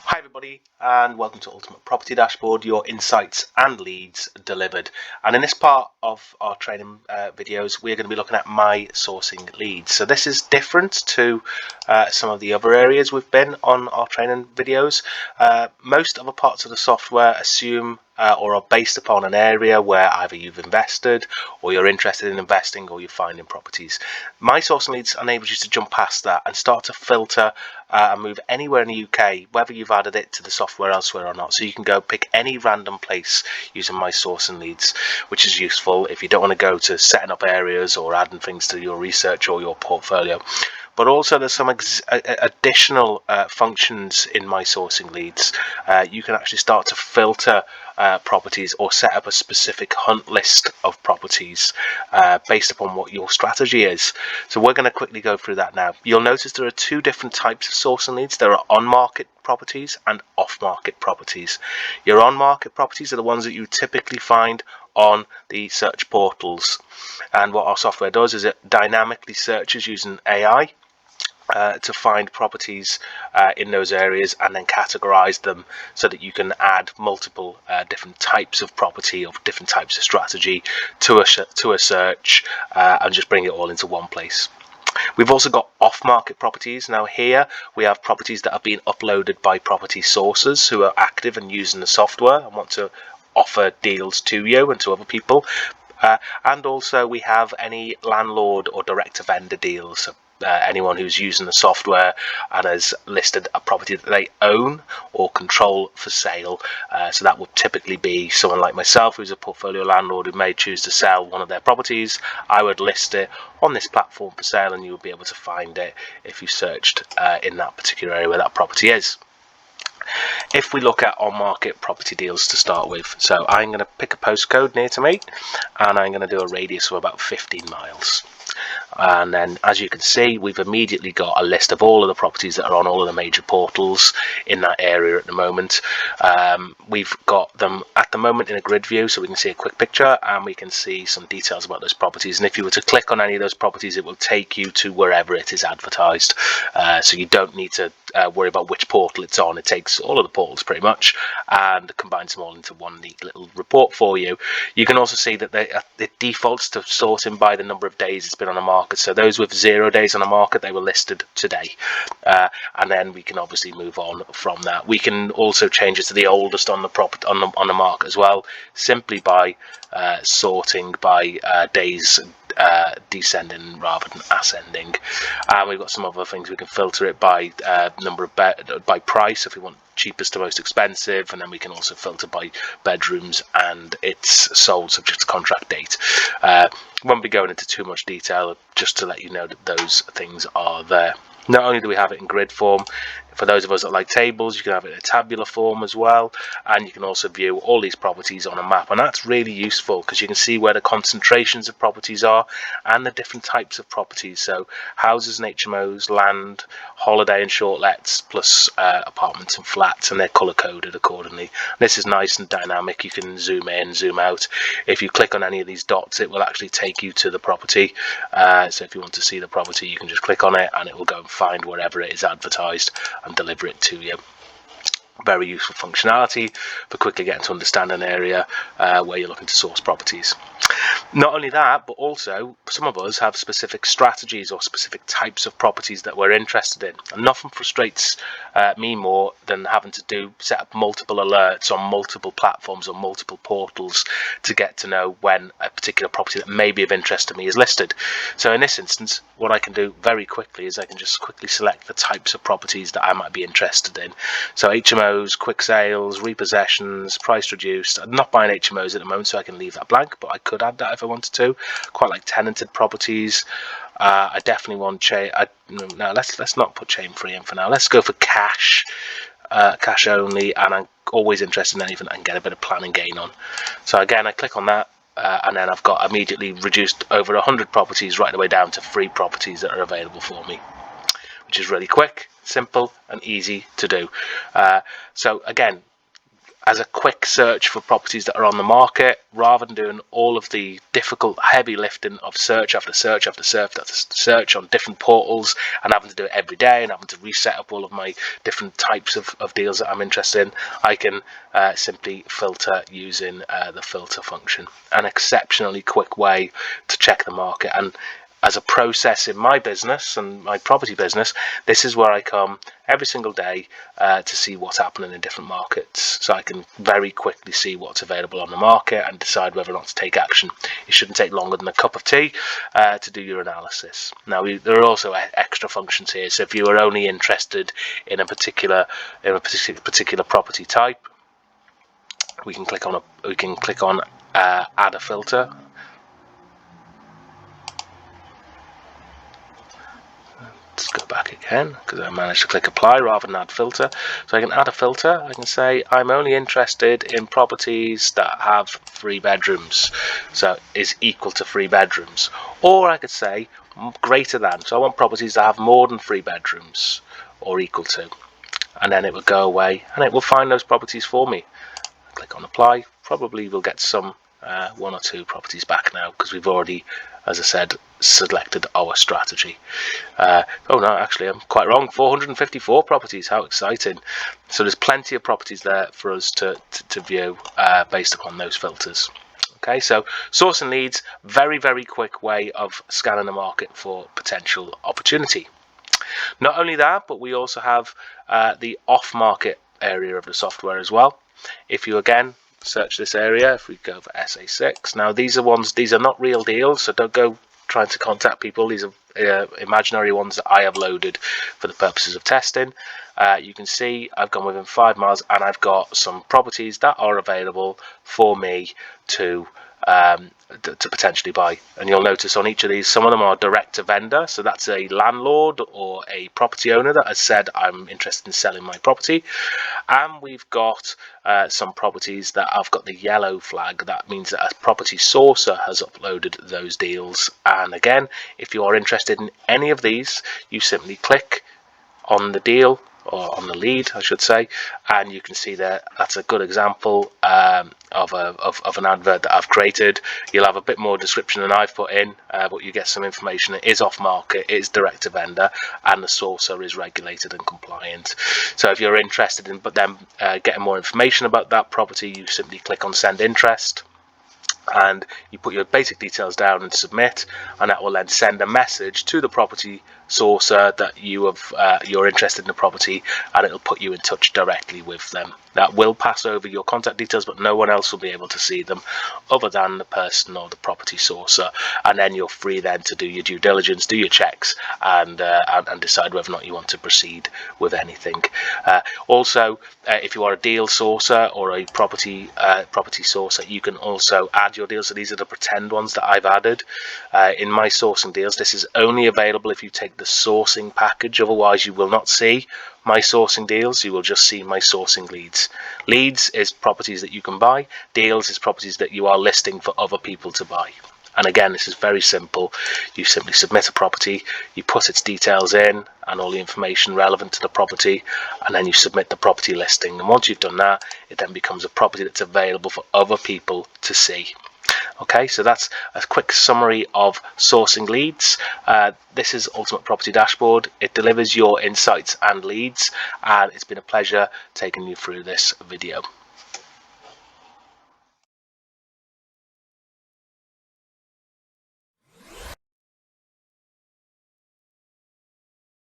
Hi everybody and welcome to Ultimate Property Dashboard, your insights and leads delivered. And in this part of our training videos we're going to be looking at my sourcing leads. So this is different to some of the other areas we've been on our training videos. Most other parts of the software assume or are based upon an area where either you've invested or you're interested in investing or you're finding properties. My sourcing leads enables you to jump past that and start to filter and move anywhere in the UK, whether you've added it to the software elsewhere or not. So you can go pick any random place using my sourcing leads, which is useful if you don't want to go to setting up areas or adding things to your research or your portfolio. But also there's some additional functions in my sourcing leads. You can actually start to filter properties or set up a specific hunt list of properties based upon what your strategy is. So we're going to quickly go through that now. You'll notice there are two different types of sourcing leads. There are on-market properties and off-market properties. Your on-market properties are the ones that you typically find on the search portals, and what our software does is it dynamically searches using AI to find properties in those areas and then categorize them so that you can add multiple different types of property of different types of strategy to a search and just bring it all into one place. We've also got off-market properties. Now here we have properties that have been uploaded by property sources who are active and using the software and want to offer deals to you and to other people. And also we have any landlord or direct to vendor deals. So anyone who's using the software and has listed a property that they own or control for sale. So that would typically be someone like myself who's a portfolio landlord who may choose to sell one of their properties. I would list it on this platform for sale and you would be able to find it if you searched in that particular area where that property is. If we look at on-market property deals to start with, so I'm going to pick a postcode near to me and I'm going to do a radius of about 15 miles. And then as you can see, we've immediately got a list of all of the properties that are on all of the major portals in that area at the moment. We've got them at the moment in a grid view, so we can see a quick picture and we can see some details about those properties. And if you were to click on any of those properties, it will take you to wherever it is advertised. So you don't need to worry about which portal it's on. It takes all of the portals pretty much and combines them all into one neat little report for you. You can also see that it defaults to sorting by the number of days it's been on the market. So those with 0 days on the market, they were listed today, and then we can obviously move on from that. We can also change it to the oldest on the market as well, simply by sorting by days descending rather than ascending. And we've got some other things. We can filter it by number of by price if we want cheapest to most expensive, and then we can also filter by bedrooms and it's sold subject to contract date. Won't be going into too much detail, just to let you know that those things are there. Not only do we have it in grid form, for those of us that like tables, you can have it in a tabular form as well, and you can also view all these properties on a map, and that's really useful because you can see where the concentrations of properties are and the different types of properties. So houses and HMOs, land, holiday and short lets, plus apartments and flats, and they're color coded accordingly. This is nice and dynamic. You can zoom in, zoom out. If you click on any of these dots, it will actually take you to the property. So if you want to see the property, you can just click on it and it will go and find wherever it is advertised and deliver it to you. Very useful functionality for quickly getting to understand an area where you're looking to source properties. Not only that, but also some of us have specific strategies or specific types of properties that we're interested in, and nothing frustrates me more than having to set up multiple alerts on multiple platforms or multiple portals to get to know when a particular property that may be of interest to me is listed. So in this instance, what I can do very quickly is I can just quickly select the types of properties that I might be interested in. So HMOs, quick sales, repossessions, price reduced. I'm not buying HMOs at the moment, so I can leave that blank, but I could add that if I wanted to. Quite like tenanted properties. I definitely want chain. No, let's not put chain free in for now. Let's go for cash only, and I'm always interested in anything I can get a bit of planning gain on. So again, I click on that, and then I've got immediately reduced over 100 properties right the way down to 3 properties that are available for me, which is really quick, simple and easy to do. So again, as a quick search for properties that are on the market, rather than doing all of the difficult heavy lifting of search after search after search after search on different portals and having to do it every day and having to reset up all of my different types of deals that I'm interested in. I can simply filter using the filter function. An exceptionally quick way to check the market. And as a process in my business and my property business, this is where I come every single day to see what's happening in different markets, so I can very quickly see what's available on the market and decide whether or not to take action. It shouldn't take longer than a cup of tea to do your analysis. Now, there are also extra functions here, so if you are only interested in a particular property type, we can click on add a filter. Let's go back again, because I managed to click apply rather than add filter. So I can add a filter. I can say I'm only interested in properties that have 3 bedrooms, so is equal to 3 bedrooms. Or I could say greater than, so I want properties that have more than 3 bedrooms or equal to, and then it will go away and it will find those properties for me. Click on apply. Probably we'll get some 1 or 2 properties back now, because we've already, as I said, selected our strategy. Oh no, actually I'm quite wrong, 454 properties. How exciting. So there's plenty of properties there for us to view based upon those filters. Okay, so sourcing leads, very quick way of scanning the market for potential opportunity. Not only that, but we also have the off-market area of the software as well. If you again search this area, if we go for SA6, now these are not real deals, so don't go trying to contact people. These are imaginary ones that I have loaded for the purposes of testing. You can see I've gone within 5 miles and I've got some properties that are available for me to potentially buy. And you'll notice on each of these, some of them are direct to vendor, so that's a landlord or a property owner that has said I'm interested in selling my property. And we've got some properties that have got the yellow flag. That means that a property sourcer has uploaded those deals. And again, if you are interested in any of these, you simply click on the deal, or on the lead I should say, and you can see that that's a good example of an advert that I've created. You'll have a bit more description than I've put in, but you get some information. It is off market, it is direct to vendor, and the sourcer is regulated and compliant. So if you're interested in getting more information about that property, you simply click on send interest and you put your basic details down and submit, and that will then send a message to the property sourcer that you're interested in the property, and it'll put you in touch directly with them. That will pass over your contact details, but no one else will be able to see them other than the person or the property sourcer, and then you're free then to do your due diligence, do your checks, and decide whether or not you want to proceed with anything. Also, if you are a deal sourcer or a property sourcer, you can also add your deals. So these are the pretend ones that I've added in my sourcing deals. This is only available if you take the sourcing package, otherwise you will not see my sourcing deals, you will just see my sourcing leads. Leads is properties that you can buy, deals is properties that you are listing for other people to buy. And again, this is very simple. You simply submit a property, you put its details in and all the information relevant to the property, and then you submit the property listing. And once you've done that, it then becomes a property that's available for other people to see. Okay, so that's a quick summary of sourcing leads. This is Ultimate Property Dashboard. It delivers your insights and leads, and it's been a pleasure taking you through this video.